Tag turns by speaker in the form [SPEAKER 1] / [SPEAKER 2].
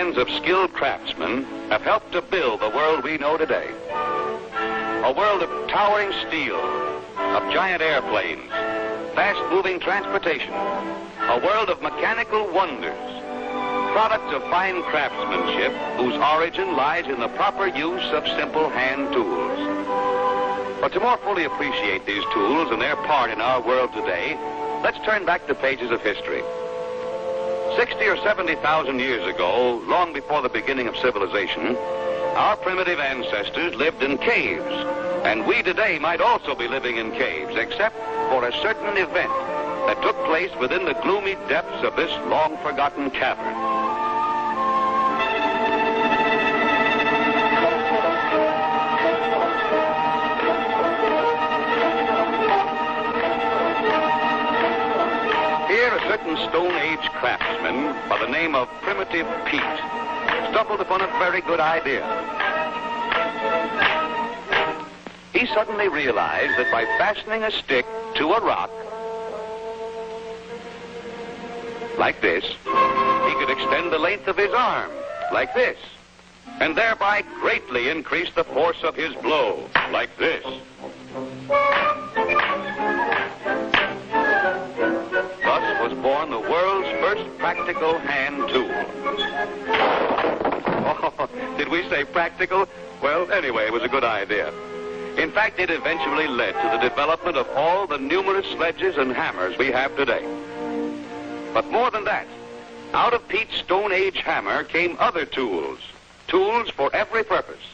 [SPEAKER 1] hands of skilled craftsmen have helped to build the world we know today. A world of towering steel, of giant airplanes, fast-moving transportation, a world of mechanical wonders, products of fine craftsmanship whose origin lies in the proper use of simple hand tools. But to more fully appreciate these tools and their part in our world today, let's turn back the pages of history. 60 or 70,000 years ago, long before the beginning of civilization, our primitive ancestors lived in caves, and we today might also be living in caves, except for a certain event that took place within the gloomy depths of this long-forgotten cavern. Here, a certain Stone Age craftsman by the name of Primitive Pete stumbled upon a very good idea. He suddenly realized that by fastening a stick to a rock, like this, he could extend the length of his arm, like this, and thereby greatly increase the force of his blow, like this. Thus was born the world's first practical hand tool. Oh, did we say practical? Well, anyway, it was a good idea. In fact, it eventually led to the development of all the numerous sledges and hammers we have today. But more than that, out of Pete's Stone Age hammer came other tools, tools for every purpose.